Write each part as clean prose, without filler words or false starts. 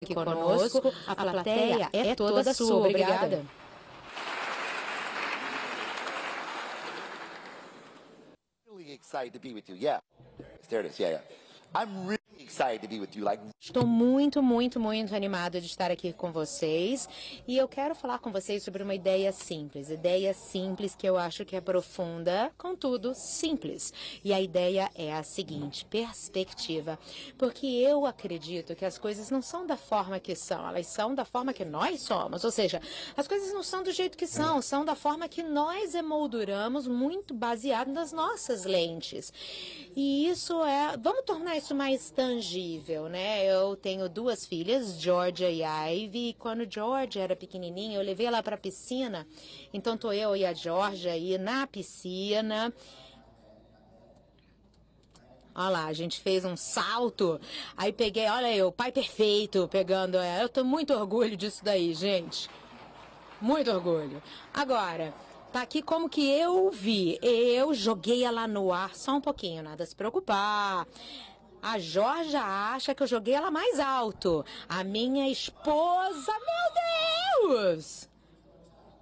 aqui conosco. A plateia é toda sua. Obrigada. Really excited to be with you. Yeah. There it is. Yeah, yeah. I'm really excited to be with you. Estou muito animada de estar aqui com vocês e eu quero falar com vocês sobre uma ideia simples que eu acho que é profunda, contudo simples. E a ideia é a seguinte: perspectiva. Porque eu acredito que as coisas não são da forma que são, elas são da forma que nós somos. Ou seja, as coisas não são do jeito que são da forma que nós emolduramos, muito baseado nas nossas lentes. E isso vamos tornar isso mais tangível, né? Eu tenho duas filhas, Georgia e Ivy, e quando Georgia era pequenininha, eu levei ela para a piscina, então tô eu e a Georgia aí na piscina. Olha lá, a gente fez um salto, aí peguei, olha aí, o pai perfeito pegando ela. Eu tô muito orgulho disso daí, gente. Muito orgulho. Agora, tá aqui como que eu vi. Eu joguei ela no ar, só um pouquinho, nada a se preocupar. A Georgia acha que eu joguei ela mais alto. A minha esposa, meu Deus!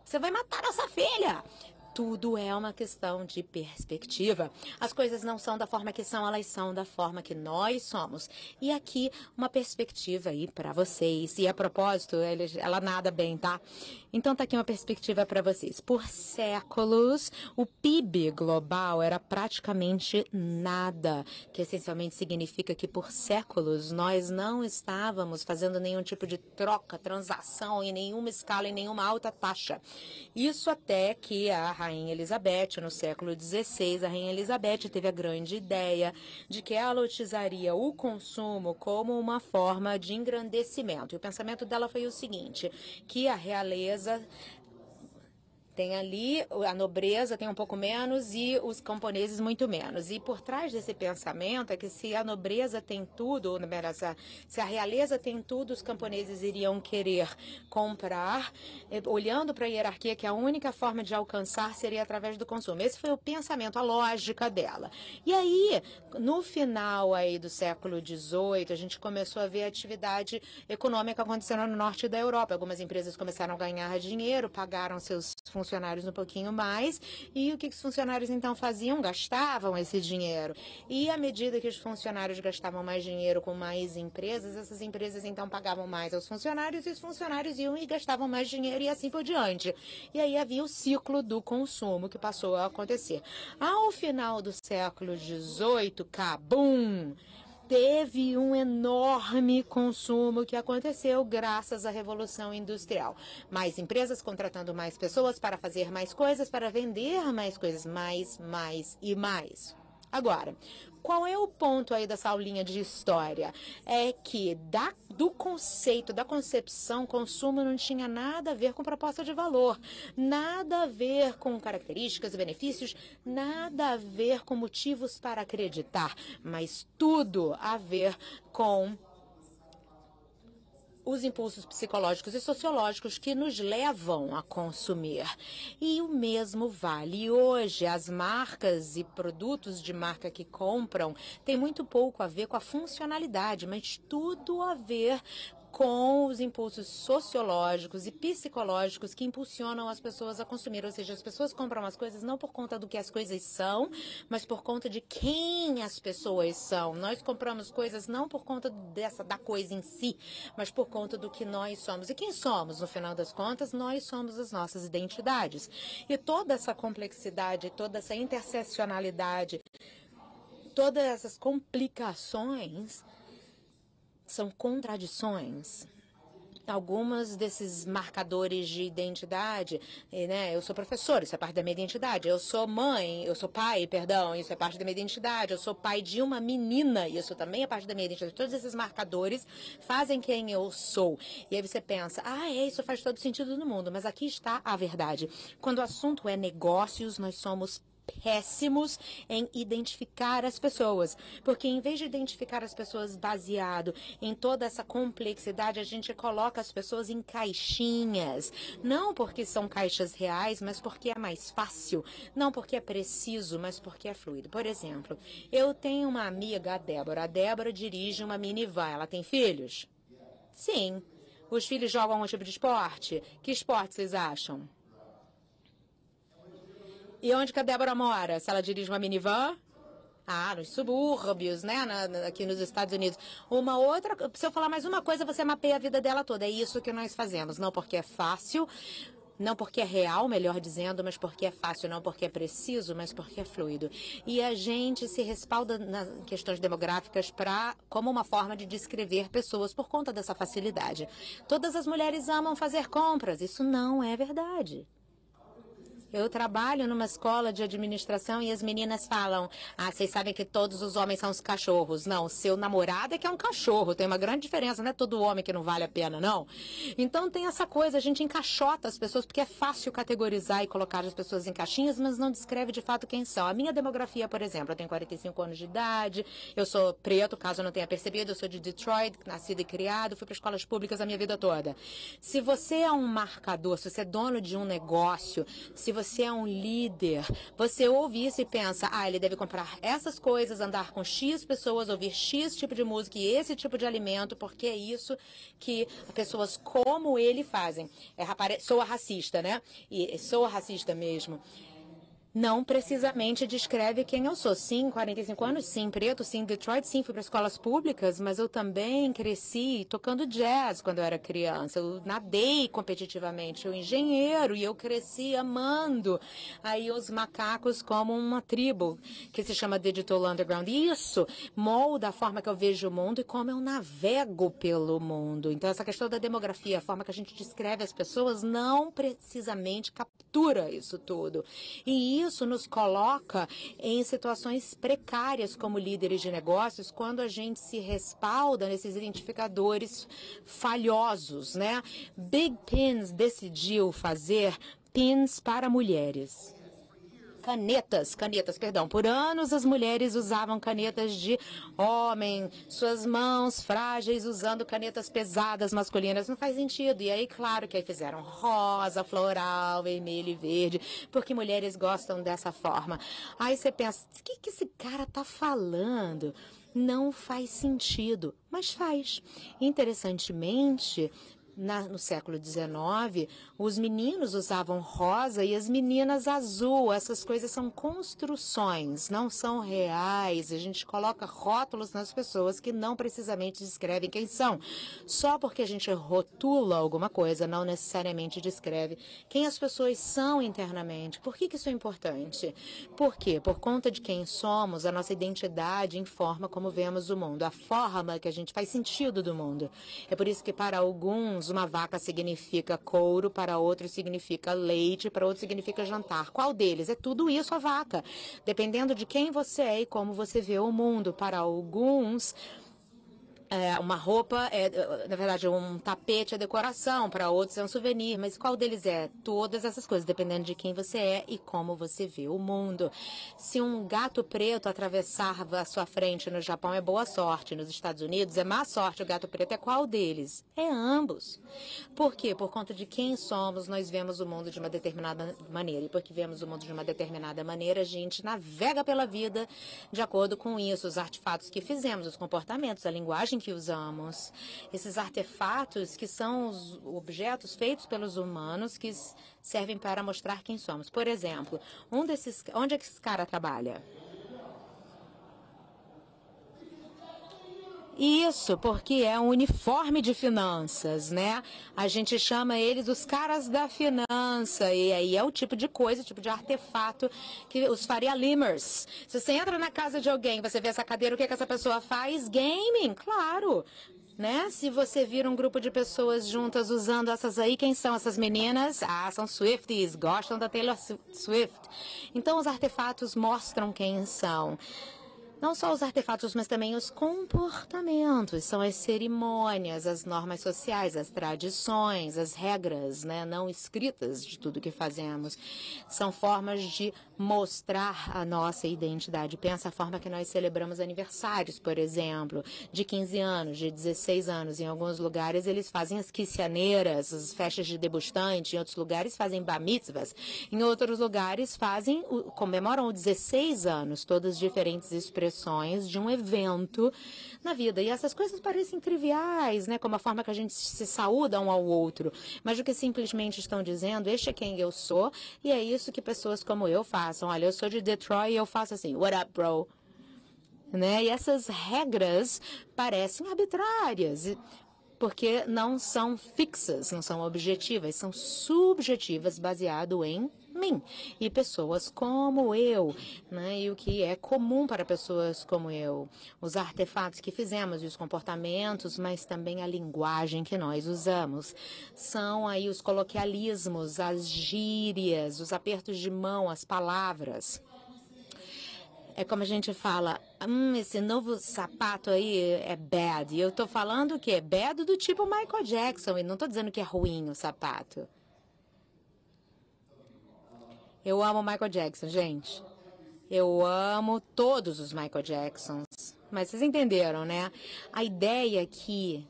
Você vai matar nossa filha! Tudo é uma questão de perspectiva. As coisas não são da forma que são, elas são da forma que nós somos. E aqui, uma perspectiva aí para vocês. E a propósito, ela nada bem, tá? Então tá aqui uma perspectiva para vocês. Por séculos, o PIB global era praticamente nada, que essencialmente significa que por séculos nós não estávamos fazendo nenhum tipo de troca, transação em nenhuma escala, em nenhuma alta taxa. Isso até que a Rainha Elizabeth, no século XVI, a Rainha Elizabeth teve a grande ideia de que ela utilizaria o consumo como uma forma de engrandecimento. E o pensamento dela foi o seguinte, que a realeza tem ali, a nobreza tem um pouco menos e os camponeses muito menos. E por trás desse pensamento é que se a nobreza tem tudo, se a realeza tem tudo, os camponeses iriam querer comprar, olhando para a hierarquia, que a única forma de alcançar seria através do consumo. Esse foi o pensamento, a lógica dela. E aí, no final aí do século XVIII, a gente começou a ver a atividade econômica acontecendo no norte da Europa. Algumas empresas começaram a ganhar dinheiro, pagaram seus funcionários um pouquinho mais, e o que os funcionários então faziam? Gastavam esse dinheiro. E à medida que os funcionários gastavam mais dinheiro com mais empresas, essas empresas então pagavam mais aos funcionários, e os funcionários iam e gastavam mais dinheiro e assim por diante. E aí havia o ciclo do consumo que passou a acontecer. Ao final do século XVIII, cabum! Teve um enorme consumo que aconteceu graças à Revolução Industrial. Mais empresas contratando mais pessoas para fazer mais coisas, para vender mais coisas, mais e mais. Agora, qual é o ponto aí dessa aulinha de história? É que do conceito, da concepção, consumo não tinha nada a ver com proposta de valor, nada a ver com características e benefícios, nada a ver com motivos para acreditar, mas tudo a ver com os impulsos psicológicos e sociológicos que nos levam a consumir. E o mesmo vale hoje. As marcas e produtos de marca que compram têm muito pouco a ver com a funcionalidade, mas tudo a ver com os impulsos sociológicos e psicológicos que impulsionam as pessoas a consumir. Ou seja, as pessoas compram as coisas não por conta do que as coisas são, mas por conta de quem as pessoas são. Nós compramos coisas não por conta da coisa em si, mas por conta do que nós somos. E quem somos, no final das contas? Nós somos as nossas identidades. E toda essa complexidade, toda essa interseccionalidade, todas essas complicações são contradições. Algumas desses marcadores de identidade, né? Eu sou professor, isso é parte da minha identidade. Eu sou mãe, eu sou pai, perdão, isso é parte da minha identidade. Eu sou pai de uma menina, isso também é parte da minha identidade. Todos esses marcadores fazem quem eu sou. E aí você pensa, isso faz todo sentido no mundo. Mas aqui está a verdade. Quando o assunto é negócios, nós somos péssimos em identificar as pessoas, porque em vez de identificar as pessoas baseado em toda essa complexidade, a gente coloca as pessoas em caixinhas, não porque são caixas reais, mas porque é mais fácil, não porque é preciso, mas porque é fluido. Por exemplo, eu tenho uma amiga, a Débora dirige uma minivan, ela tem filhos? Sim. Os filhos jogam algum tipo de esporte? Que esporte vocês acham? E onde que a Débora mora? Se ela dirige uma minivan? Ah, nos subúrbios, né? Aqui nos Estados Unidos. Uma outra, se eu falar mais uma coisa, você mapeia a vida dela toda. É isso que nós fazemos. Não porque é fácil, não porque é real, melhor dizendo, mas porque é fácil, não porque é preciso, mas porque é fluido. E a gente se respalda nas questões demográficas como uma forma de descrever pessoas por conta dessa facilidade. Todas as mulheres amam fazer compras. Isso não é verdade. Eu trabalho numa escola de administração e as meninas falam: ah, vocês sabem que todos os homens são os cachorros. Não, seu namorado é que é um cachorro. Tem uma grande diferença, não é todo homem que não vale a pena, não. Então tem essa coisa, a gente encaixota as pessoas, porque é fácil categorizar e colocar as pessoas em caixinhas, mas não descreve de fato quem são. A minha demografia, por exemplo, eu tenho 45 anos de idade, eu sou preto, caso eu não tenha percebido, eu sou de Detroit, nascido e criado, fui para escolas públicas a minha vida toda. Se você é um marcador, se você é dono de um negócio, se você é um líder, você ouve isso e pensa: ah, ele deve comprar essas coisas, andar com X pessoas, ouvir X tipo de música e esse tipo de alimento, porque é isso que pessoas como ele fazem. Soa racista, né? E soa racista mesmo. Não precisamente descreve quem eu sou. Sim, 45 anos, sim, preto, sim, Detroit, sim, fui para escolas públicas, mas eu também cresci tocando jazz quando eu era criança. Eu nadei competitivamente, eu engenheiro, e eu cresci amando aí os macacos como uma tribo que se chama Digital Underground. E isso molda a forma que eu vejo o mundo e como eu navego pelo mundo. Então, essa questão da demografia, a forma que a gente descreve as pessoas, não precisamente captura isso tudo. E isso nos coloca em situações precárias como líderes de negócios, quando a gente se respalda nesses identificadores falhosos, né? Big Pins decidiu fazer pins para mulheres. Canetas, perdão. Por anos as mulheres usavam canetas de homem, suas mãos frágeis usando canetas pesadas masculinas. Não faz sentido. E aí, claro que aí fizeram rosa, floral, vermelho e verde, porque mulheres gostam dessa forma. Aí você pensa: o que esse cara tá falando? Não faz sentido, mas faz. Interessantemente, no século XIX, os meninos usavam rosa e as meninas azul. Essas coisas são construções, não são reais. A gente coloca rótulos nas pessoas que não precisamente descrevem quem são. Só porque a gente rotula alguma coisa, não necessariamente descreve quem as pessoas são internamente. Por que isso é importante? Por quê? Por conta de quem somos, a nossa identidade informa como vemos o mundo, a forma que a gente faz sentido do mundo. É por isso que para alguns uma vaca significa couro, para outros significa leite, para outros significa jantar. Qual deles? É tudo isso a vaca. Dependendo de quem você é e como você vê o mundo. Para alguns, uma roupa na verdade, um tapete é decoração, para outros é um souvenir, mas qual deles é? Todas essas coisas, dependendo de quem você é e como você vê o mundo. Se um gato preto atravessar a sua frente no Japão, é boa sorte. Nos Estados Unidos, é má sorte. O gato preto é qual deles? É ambos. Por quê? Por conta de quem somos, nós vemos o mundo de uma determinada maneira. E porque vemos o mundo de uma determinada maneira, a gente navega pela vida de acordo com isso, os artefatos que fizemos, os comportamentos, a linguagem que usamos. Esses artefatos que são os objetos feitos pelos humanos que servem para mostrar quem somos. Por exemplo, onde é que esse cara trabalha? Isso, porque é um uniforme de finanças, né? A gente chama eles os caras da finança, e aí é o tipo de coisa, o tipo de artefato que os Faria Limers. Se você entra na casa de alguém, você vê essa cadeira, o que essa pessoa faz? Gaming, claro. Né? Se você vira um grupo de pessoas juntas usando essas aí, quem são essas meninas? Ah, são Swifties, gostam da Taylor Swift. Então, os artefatos mostram quem são. Não só os artefatos, mas também os comportamentos. São as cerimônias, as normas sociais, as tradições, as regras, né, não escritas de tudo que fazemos. São formas de mostrar a nossa identidade. Pensa a forma que nós celebramos aniversários, por exemplo, de 15 anos, de 16 anos. Em alguns lugares eles fazem as quinceaneiras, as festas de debutante. Em outros lugares fazem bar mitzvahs. Em outros lugares comemoram os 16 anos, todas diferentes expressões expressões de um evento na vida. E essas coisas parecem triviais, né? Como a forma que a gente se saúda um ao outro. Mas o que simplesmente estão dizendo, este é quem eu sou, e é isso que pessoas como eu façam. Olha, eu sou de Detroit e eu faço assim, what up, bro? Né? E essas regras parecem arbitrárias, porque não são fixas, não são objetivas, são subjetivas, baseado em mim e pessoas como eu, né? E o que é comum para pessoas como eu, os artefatos que fizemos e os comportamentos, mas também a linguagem que nós usamos. São aí os coloquialismos, as gírias, os apertos de mão, as palavras. É como a gente fala, esse novo sapato aí é bad. E eu tô falando que é bad do tipo Michael Jackson, e não tô dizendo que é ruim o sapato. Eu amo Michael Jackson, gente. Eu amo todos os Michael Jacksons. Mas vocês entenderam, né? A ideia aqui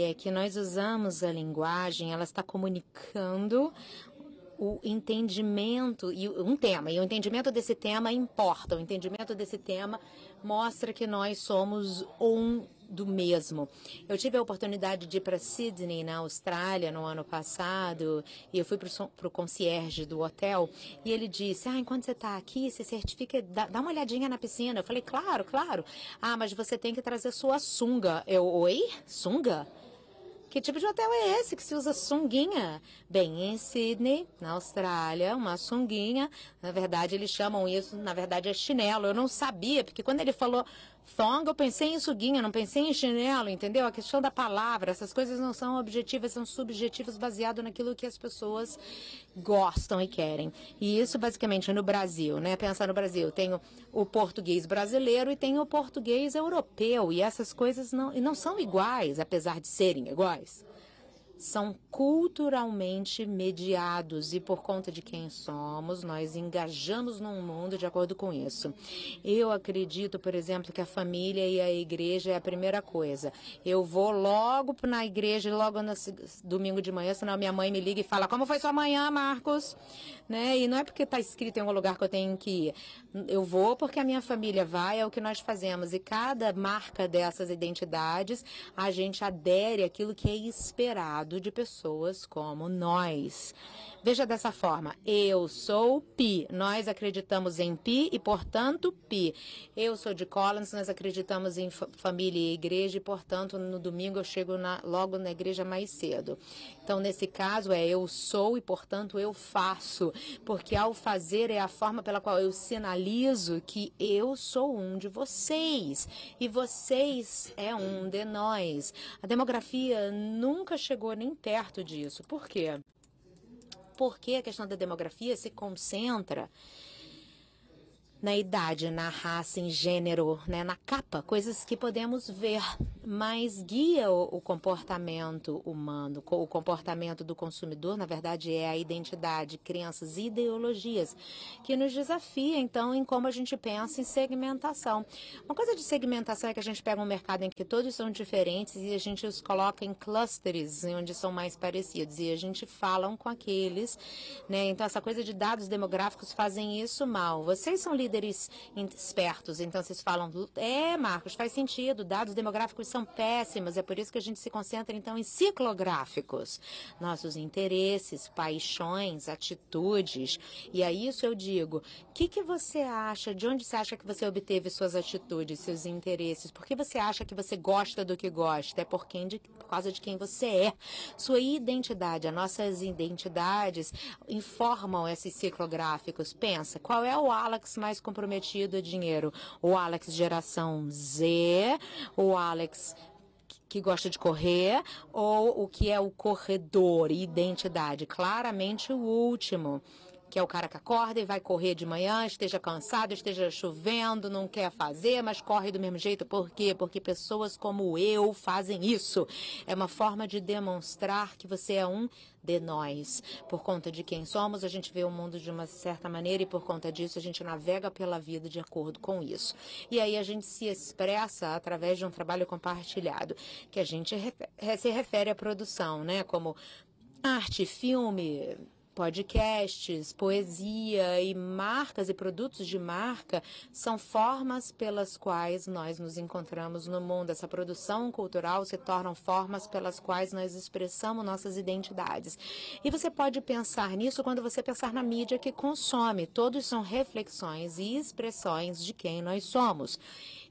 é que nós usamos a linguagem, ela está comunicando o entendimento e um tema, e o entendimento desse tema importa. O entendimento desse tema mostra que nós somos um do mesmo. Eu tive a oportunidade de ir para Sydney, na Austrália, no ano passado, e eu fui para o concierge do hotel, e ele disse, enquanto você está aqui, se certifica, dá uma olhadinha na piscina. Eu falei, claro, claro. Mas você tem que trazer sua sunga. Oi? Sunga? Que tipo de hotel é esse que se usa sunguinha? Bem, em Sydney, na Austrália, uma sunguinha, na verdade eles chamam isso, na verdade é chinelo. Eu não sabia, porque quando ele falou thong, eu pensei em sunguinha, não pensei em chinelo, entendeu? A questão da palavra, essas coisas não são objetivas, são subjetivas, baseado naquilo que as pessoas gostam e querem. E isso basicamente no Brasil, né? Pensar no Brasil, tem o português brasileiro e tem o português europeu, e essas coisas não são iguais, apesar de serem iguais. São culturalmente mediados, e por conta de quem somos, nós engajamos num mundo de acordo com isso. Eu acredito, por exemplo, que a família e a igreja é a primeira coisa. Eu vou logo na igreja, logo no domingo de manhã, senão minha mãe me liga e fala, como foi sua manhã, Marcos? Né? E não é porque está escrito em algum lugar que eu tenho que ir. Eu vou porque a minha família vai, é o que nós fazemos. E cada marca dessas identidades, a gente adere àquilo que é esperado de pessoas como nós. Veja dessa forma, eu sou Pi, nós acreditamos em Pi e, portanto, Pi. Eu sou de Collins, nós acreditamos em família e igreja e, portanto, no domingo eu chego logo na igreja mais cedo. Então, nesse caso, eu sou e, portanto, eu faço, porque ao fazer é a forma pela qual eu sinalizo que eu sou um de vocês e vocês é um de nós. A demografia nunca chegou nem perto disso. Por quê? Porque a questão da demografia se concentra na idade, na raça, em gênero, né, na capa, coisas que podemos ver, mas guia o comportamento humano, o comportamento do consumidor, na verdade, é a identidade, crenças e ideologias que nos desafia, então, em como a gente pensa em segmentação. Uma coisa de segmentação é que a gente pega um mercado em que todos são diferentes e a gente os coloca em clusters, onde são mais parecidos, e a gente fala com aqueles, né? Então, essa coisa de dados demográficos fazem isso mal. Vocês são líderes espertos, então vocês falam, Marcos, faz sentido, dados demográficos são péssimos, é por isso que a gente se concentra, então, em ciclográficos, nossos interesses, paixões, atitudes, e a isso eu digo, o que você acha, de onde você acha que você obteve suas atitudes, seus interesses, por que você acha que você gosta do que gosta, é por causa de quem você é, sua identidade, as nossas identidades informam esses ciclográficos. Pensa, qual é o Alex mais comprometido a dinheiro? O Alex geração Z, o Alex que gosta de correr, ou o que é o corredor, identidade? Claramente o último, que é o cara que acorda e vai correr de manhã, esteja cansado, esteja chovendo, não quer fazer, mas corre do mesmo jeito. Por quê? Porque pessoas como eu fazem isso. É uma forma de demonstrar que você é um de nós. Por conta de quem somos, a gente vê o mundo de uma certa maneira e por conta disso a gente navega pela vida de acordo com isso. E aí a gente se expressa através de um trabalho compartilhado, que a gente se refere à produção, né? Como arte, filme, Podcasts, poesia e marcas e produtos de marca são formas pelas quais nós nos encontramos no mundo. Essa produção cultural se tornam formas pelas quais nós expressamos nossas identidades. E você pode pensar nisso quando você pensar na mídia que consome. Todos são reflexões e expressões de quem nós somos.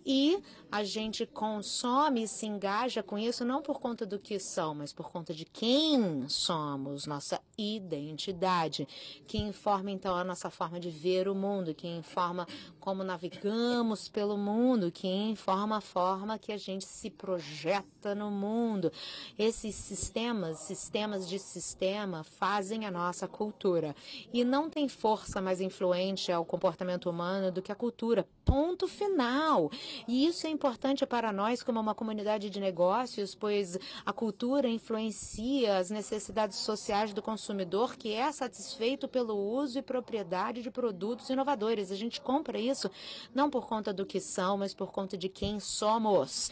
E a gente consome e se engaja com isso não por conta do que são, mas por conta de quem somos, nossa identidade, que informa então a nossa forma de ver o mundo, que informa como navegamos pelo mundo, que informa a forma que a gente se projeta no mundo. Esses sistemas de sistema fazem a nossa cultura. E não tem força mais influente ao comportamento humano do que a cultura. Ponto final. E isso é importante para nós como uma comunidade de negócios, pois a cultura influencia as necessidades sociais do consumidor, que é satisfeito pelo uso e propriedade de produtos inovadores. A gente compra isso não por conta do que são, mas por conta de quem somos.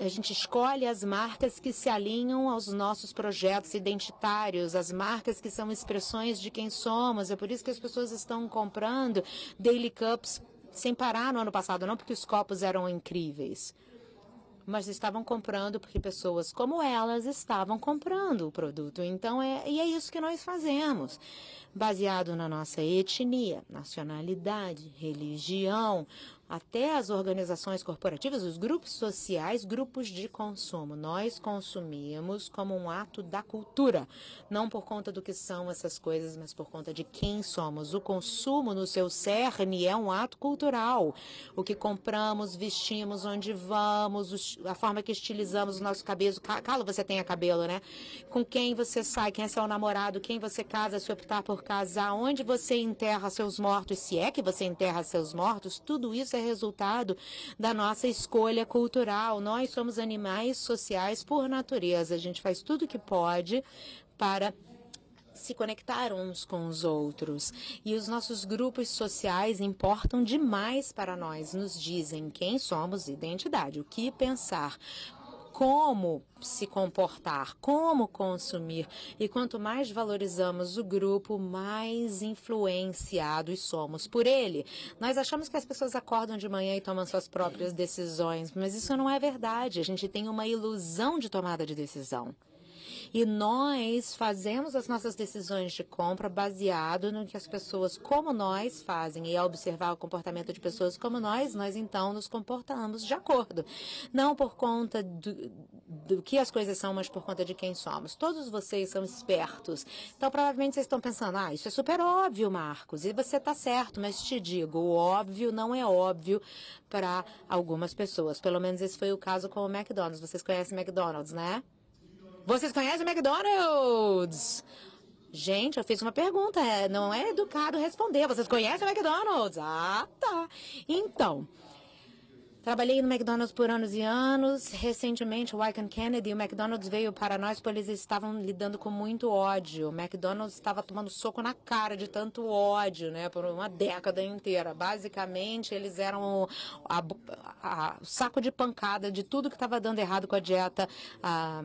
A gente escolhe as marcas que se alinham aos nossos projetos identitários, as marcas que são expressões de quem somos. É por isso que as pessoas estão comprando Daily Cups sem parar no ano passado, não porque os copos eram incríveis, mas estavam comprando porque pessoas como elas estavam comprando o produto. Então, é isso que nós fazemos, baseado na nossa etnia, nacionalidade, religião, até as organizações corporativas, os grupos sociais, grupos de consumo. Nós consumimos como um ato da cultura, não por conta do que são essas coisas, mas por conta de quem somos. O consumo, no seu cerne, é um ato cultural. O que compramos, vestimos, onde vamos, a forma que estilizamos o nosso cabelo. Calo, você tenha cabelo, né? Com quem você sai, quem é seu namorado, quem você casa, se optar por casar, onde você enterra seus mortos, se é que você enterra seus mortos, tudo isso é resultado da nossa escolha cultural. Nós somos animais sociais por natureza. A gente faz tudo o que pode para se conectar uns com os outros. E os nossos grupos sociais importam demais para nós. Nos dizem quem somos, identidade, o que pensar, como se comportar, como consumir. E quanto mais valorizamos o grupo, mais influenciados somos por ele. Nós achamos que as pessoas acordam de manhã e tomam suas próprias decisões, mas isso não é verdade. A gente tem uma ilusão de tomada de decisão. E nós fazemos as nossas decisões de compra baseado no que as pessoas como nós fazem. E ao observar o comportamento de pessoas como nós então nos comportamos de acordo. Não por conta do que as coisas são, mas por conta de quem somos. Todos vocês são espertos. Então, provavelmente vocês estão pensando, isso é super óbvio, Marcos. E você está certo, mas te digo, o óbvio não é óbvio para algumas pessoas. Pelo menos esse foi o caso com o McDonald's. Vocês conhecem o McDonald's, né? Vocês conhecem o McDonald's? Gente, eu fiz uma pergunta. Não é educado responder. Vocês conhecem o McDonald's? Ah, tá. Então, trabalhei no McDonald's por anos e anos. Recentemente, o Icahn Kennedy e o McDonald's veio para nós porque eles estavam lidando com muito ódio. O McDonald's estava tomando soco na cara de tanto ódio, né, por uma década inteira. Basicamente, eles eram o saco de pancada de tudo que estava dando errado com a dieta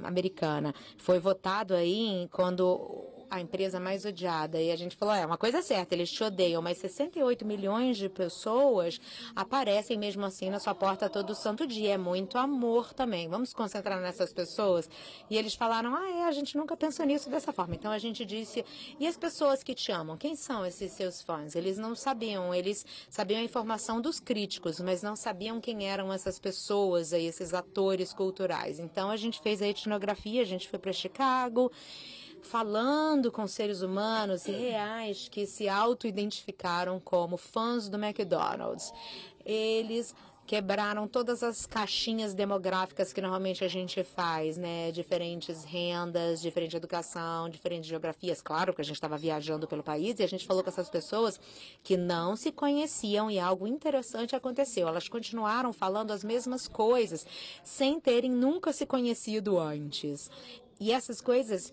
americana. Foi votado aí quando a empresa mais odiada. E a gente falou, uma coisa é certa, eles te odeiam, mas 68 milhões de pessoas aparecem mesmo assim na sua porta todo santo dia. É muito amor também. Vamos se concentrar nessas pessoas? E eles falaram, a gente nunca pensou nisso dessa forma. Então a gente disse, e as pessoas que te amam? Quem são esses seus fãs? Eles não sabiam, eles sabiam a informação dos críticos, mas não sabiam quem eram essas pessoas aí, esses atores culturais. Então a gente fez a etnografia, a gente foi para Chicago, falando com seres humanos reais que se auto-identificaram como fãs do McDonald's. Eles quebraram todas as caixinhas demográficas que normalmente a gente faz, né? Diferentes rendas, diferente educação, diferentes geografias. Claro que a gente estava viajando pelo país e a gente falou com essas pessoas que não se conheciam e algo interessante aconteceu. Elas continuaram falando as mesmas coisas sem terem nunca se conhecido antes. E essas coisas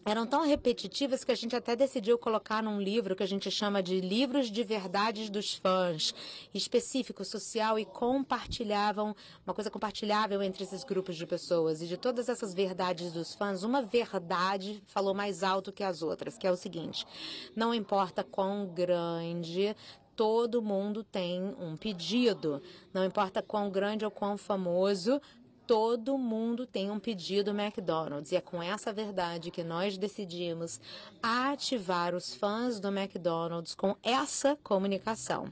eram tão repetitivas que a gente até decidiu colocar num livro que a gente chama de Livros de Verdades dos Fãs, específico, social e compartilhavam, uma coisa compartilhável entre esses grupos de pessoas. E de todas essas verdades dos fãs, uma verdade falou mais alto que as outras, que é o seguinte: não importa quão grande, todo mundo tem um pedido. Não importa quão grande ou quão famoso, todo mundo tem um pedido McDonald's. E é com essa verdade que nós decidimos ativar os fãs do McDonald's com essa comunicação.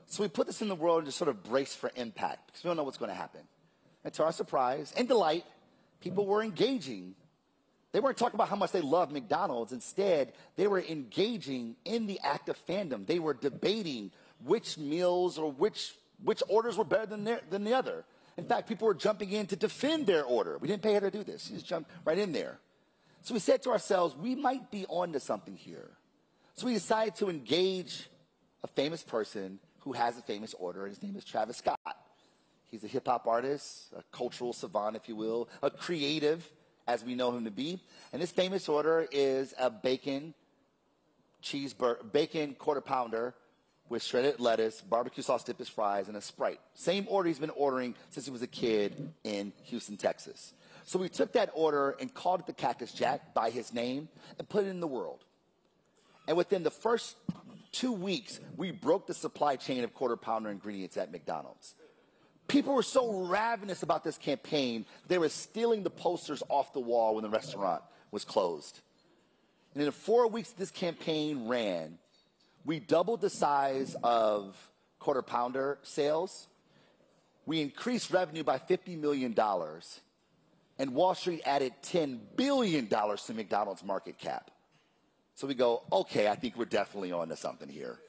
So we put this in the world to sort of brace for impact because we don't know what's going to happen. And to our surprise and delight, people were engaging. They weren't talking about how much they love McDonald's. Instead, they were engaging in the act of fandom. They were debating which meals or which orders were better than the other. In fact, people were jumping in to defend their order. We didn't pay her to do this. She just jumped right in there. So we said to ourselves, we might be onto something here. So we decided to engage a famous person who has a famous order, and his name is Travis Scott. He's a hip-hop artist, a cultural savant, if you will, a creative, as we know him to be. And this famous order is a bacon quarter pounder with shredded lettuce, barbecue sauce dipped as fries, and a Sprite. Same order he's been ordering since he was a kid in Houston, Texas. So we took that order and called it the Cactus Jack by his name and put it in the world. And within the first 2 weeks, we broke the supply chain of quarter pounder ingredients at McDonald's. People were so ravenous about this campaign, they were stealing the posters off the wall when the restaurant was closed. And in the 4 weeks this campaign ran, we doubled the size of quarter pounder sales. We increased revenue by $50 million. And Wall Street added $10 billion to McDonald's market cap. So we go, okay, I think we're definitely on to something here.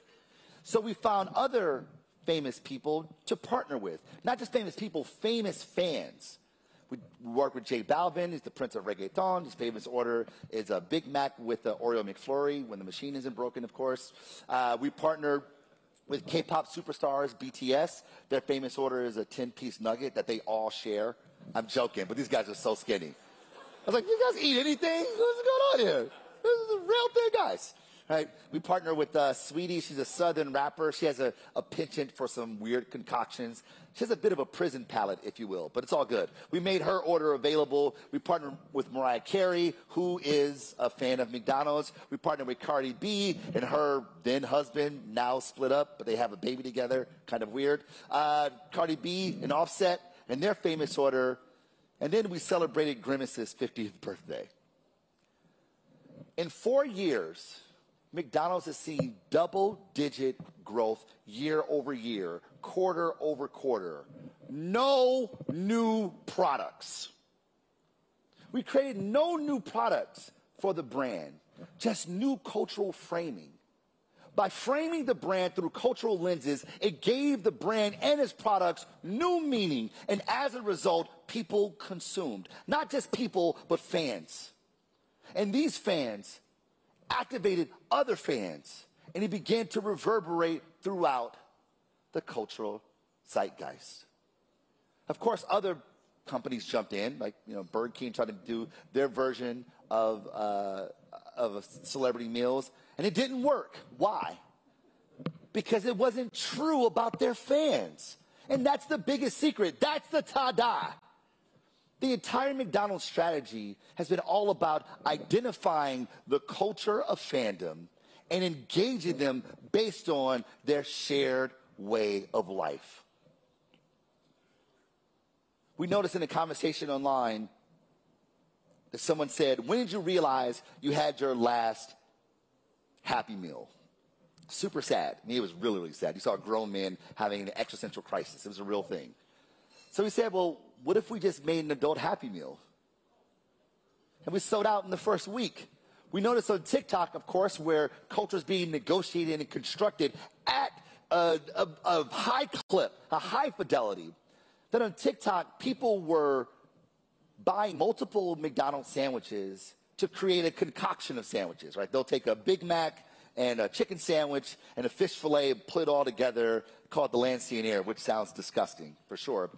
So we found other famous people to partner with. Not just famous people, famous fans. We work with J Balvin, he's the Prince of Reggaeton. His famous order is a Big Mac with the Oreo McFlurry, when the machine isn't broken, of course. We partnered with K-pop superstars, BTS. Their famous order is a 10-piece nugget that they all share. I'm joking, but these guys are so skinny. I was like, you guys eat anything? What's going on here? This is a real thing, guys. Right? We partner with Sweetie. She's a Southern rapper. She has a penchant for some weird concoctions. She has a bit of a prison palate, if you will, but it's all good. We made her order available. We partnered with Mariah Carey, who is a fan of McDonald's. We partnered with Cardi B and her then husband, now split up, but they have a baby together. Kind of weird. Cardi B and Offset and their famous order. And then we celebrated Grimace's 50th birthday. In 4 years, McDonald's has seen double-digit growth year over year, quarter over quarter. No new products. We created no new products for the brand, just new cultural framing. By framing the brand through cultural lenses, it gave the brand and its products new meaning, and as a result, people consumed. Not just people, but fans. And these fans activated other fans, and it began to reverberate throughout the cultural zeitgeist. Of course, other companies jumped in, like Burger King tried to do their version of celebrity meals, and it didn't work. Why? Because it wasn't true about their fans. And that's the biggest secret. That's the ta-da. The entire McDonald's strategy has been all about identifying the culture of fandom and engaging them based on their shared way of life. We noticed in a conversation online that someone said, when did you realize you had your last Happy Meal? Super sad. I mean, it was really, really sad. You saw a grown man having an existential crisis. It was a real thing. So we said, well, what if we just made an adult Happy Meal? And we sold out in the first week. We notice on TikTok, of course, where culture is being negotiated and constructed at a high clip, a high fidelity, that on TikTok, people were buying multiple McDonald's sandwiches to create a concoction of sandwiches, right? They'll take a Big Mac and a chicken sandwich and a fish fillet and put it all together, called the Lancianaire, which sounds disgusting, for sure.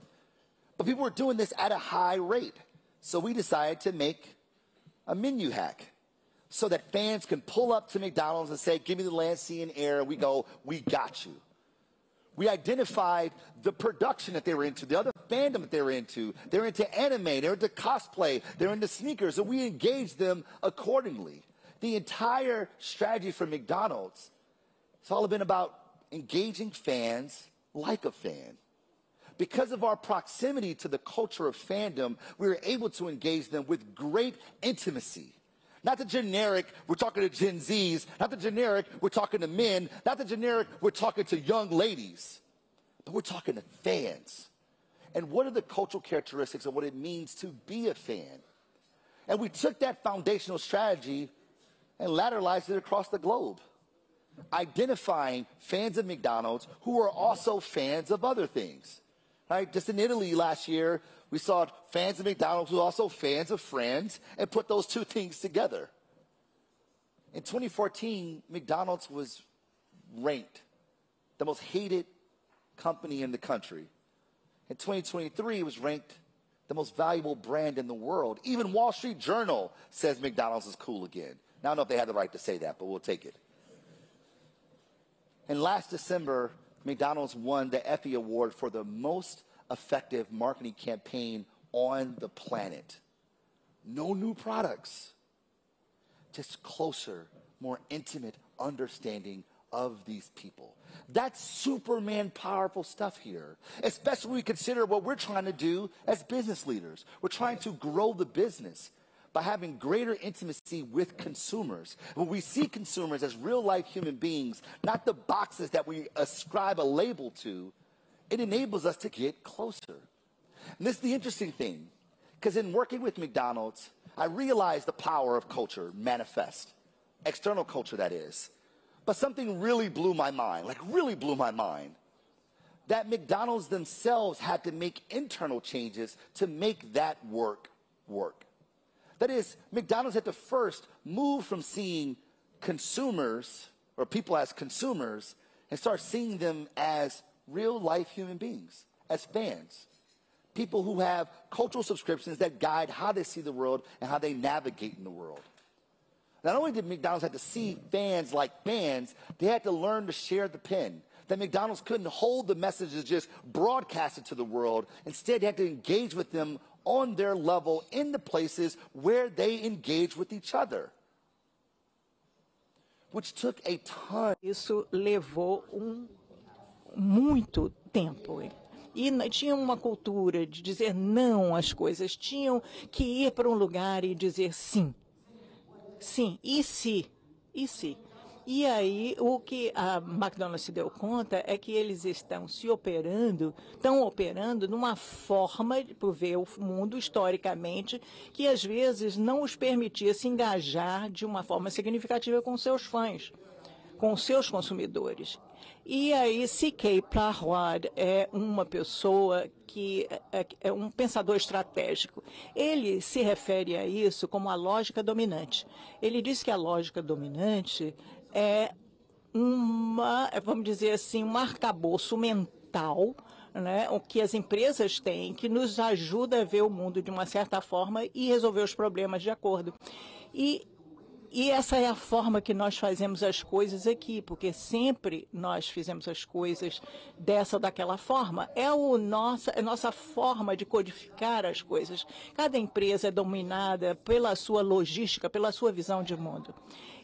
But people were doing this at a high rate. So we decided to make a menu hack so that fans can pull up to McDonald's and say, give me the Lancianaire. We go, we got you. We identified the production that they were into, the other fandom that they were into. They're into anime, they're into cosplay, they're into sneakers, and we engaged them accordingly. The entire strategy for McDonald's, it's all been about engaging fans like a fan. Because of our proximity to the culture of fandom, we were able to engage them with great intimacy. Not the generic, we're talking to Gen Zs. Not the generic, we're talking to men. Not the generic, we're talking to young ladies. But we're talking to fans. And what are the cultural characteristics of what it means to be a fan? And we took that foundational strategy and lateralized it across the globe, identifying fans of McDonald's who are also fans of other things. Right? Just in Italy last year, we saw fans of McDonald's who are also fans of Friends and put those two things together. In 2014, McDonald's was ranked the most hated company in the country. In 2023, it was ranked the most valuable brand in the world. Even Wall Street Journal says McDonald's is cool again. Now, I don't know if they had the right to say that, but we'll take it. And last December, McDonald's won the Effie Award for the most effective marketing campaign on the planet. No new products, just closer, more intimate understanding of these people. That's Superman powerful stuff here, especially when we consider what we're trying to do as business leaders. We're trying to grow the business by having greater intimacy with consumers. When we see consumers as real-life human beings, not the boxes that we ascribe a label to, it enables us to get closer. And this is the interesting thing, because in working with McDonald's, I realized the power of culture manifest, external culture that is. But something really blew my mind, that McDonald's themselves had to make internal changes to make that work. That is, McDonald's had to first move from seeing consumers or people as consumers and start seeing them as real-life human beings, as fans, people who have cultural subscriptions that guide how they see the world and how they navigate in the world. Not only did McDonald's have to see fans like fans, they had to learn to share the pen. That McDonald's couldn't hold the messages just broadcasted to the world. Instead, they had to engage with them on their level in the places where they engage with each other, which took a ton. Isso levou muito tempo. E tinha uma cultura de dizer não às coisas, tinham que ir para um lugar e dizer sim. Sim, e se? E aí, o que a McDonald's se deu conta é que eles estão operando numa forma, por ver o mundo historicamente, que às vezes não os permitia se engajar de uma forma significativa com seus fãs, com seus consumidores. E aí, C.K. Plahwad é uma pessoa que é um pensador estratégico. Ele se refere a isso como a lógica dominante. Ele diz que a lógica dominante é vamos dizer assim, um arcabouço mental, né, o que as empresas têm, que nos ajuda a ver o mundo de uma certa forma e resolver os problemas de acordo. E essa é a forma que nós fazemos as coisas aqui, porque sempre nós fizemos as coisas dessa ou daquela forma. É a nossa forma de codificar as coisas. Cada empresa é dominada pela sua logística, pela sua visão de mundo.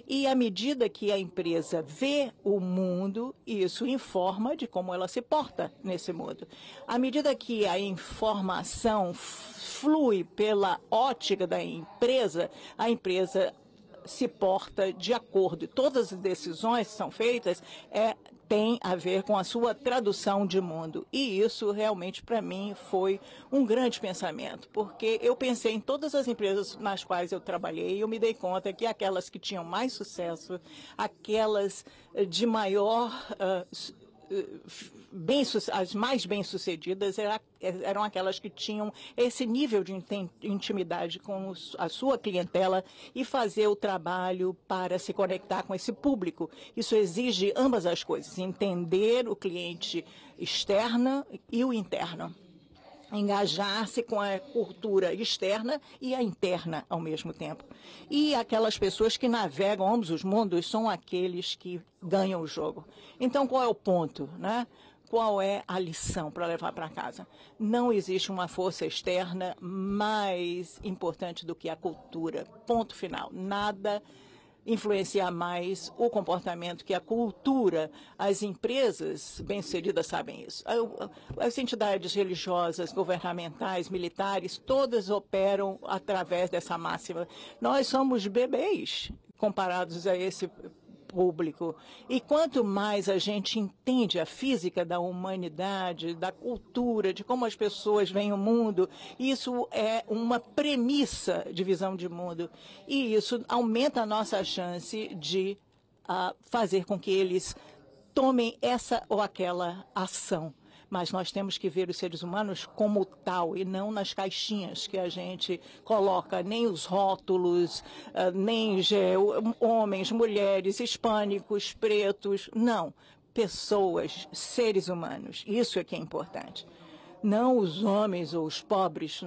E à medida que a empresa vê o mundo, isso informa de como ela se porta nesse mundo. À medida que a informação flui pela ótica da empresa, a empresa se porta de acordo. Todas as decisões que são feitas tem a ver com a sua tradução de mundo. E isso realmente para mim foi um grande pensamento, porque eu pensei em todas as empresas nas quais eu trabalhei e eu me dei conta que aquelas que tinham mais sucesso, aquelas de maior as mais bem-sucedidas eram aquelas que tinham esse nível de intimidade com a sua clientela e fazer o trabalho para se conectar com esse público. Isso exige ambas as coisas, entender o cliente externo e o interno. Engajar-se com a cultura externa e a interna ao mesmo tempo. E aquelas pessoas que navegam ambos os mundos são aqueles que ganham o jogo. Então, qual é o ponto, né? Qual é a lição para levar para casa? Não existe uma força externa mais importante do que a cultura. Ponto final. Nada influenciar mais o comportamento que a cultura. As empresas bem-sucedidas sabem isso. As entidades religiosas, governamentais, militares, todas operam através dessa máxima. Nós somos bebês comparados a esse público. E quanto mais a gente entende a física da humanidade, da cultura, de como as pessoas veem o mundo, isso é uma premissa de visão de mundo. E isso aumenta a nossa chance de fazer com que eles tomem essa ou aquela ação. Mas nós temos que ver os seres humanos como tal e não nas caixinhas que a gente coloca, nem os rótulos, nem homens, mulheres, hispânicos, pretos, não. Pessoas, seres humanos, isso é que é importante. Não os homens ou os pobres,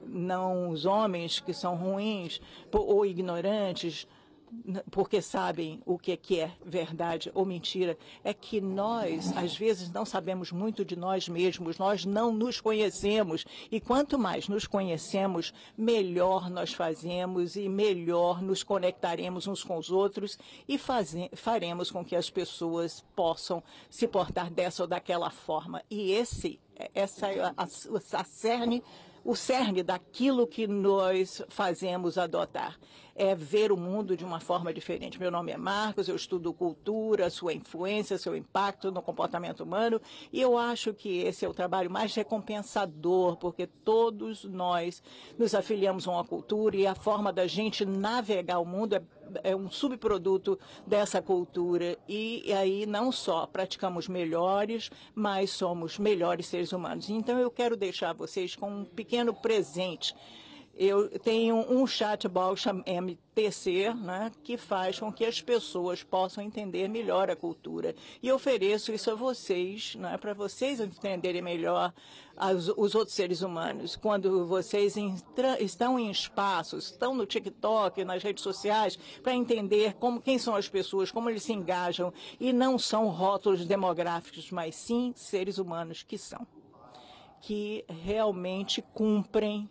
não os homens que são ruins ou ignorantes, porque sabem o que é verdade ou mentira. É que nós, às vezes, não sabemos muito de nós mesmos, nós não nos conhecemos. E quanto mais nos conhecemos, melhor nós fazemos e melhor nos conectaremos uns com os outros e faremos com que as pessoas possam se portar dessa ou daquela forma. E essa é o cerne daquilo que nós fazemos adotar. É ver o mundo de uma forma diferente. Meu nome é Marcos, eu estudo cultura, sua influência, seu impacto no comportamento humano, e eu acho que esse é o trabalho mais recompensador, porque todos nós nos afiliamos a uma cultura e a forma da gente navegar o mundo é um subproduto dessa cultura. E aí não só praticamos melhores, mas somos melhores seres humanos. Então eu quero deixar vocês com um pequeno presente. Eu tenho um chatbot MTC, né, que faz com que as pessoas possam entender melhor a cultura. E ofereço isso a vocês, né, para vocês entenderem melhor os outros seres humanos. Quando vocês estão em espaços, estão no TikTok, nas redes sociais, para entender quem são as pessoas, como eles se engajam. E não são rótulos demográficos, mas sim seres humanos que realmente cumprem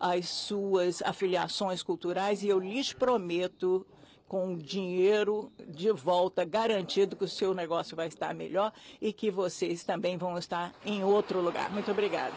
as suas afiliações culturais, e eu lhes prometo, com dinheiro de volta garantido, que o seu negócio vai estar melhor e que vocês também vão estar em outro lugar. Muito obrigada.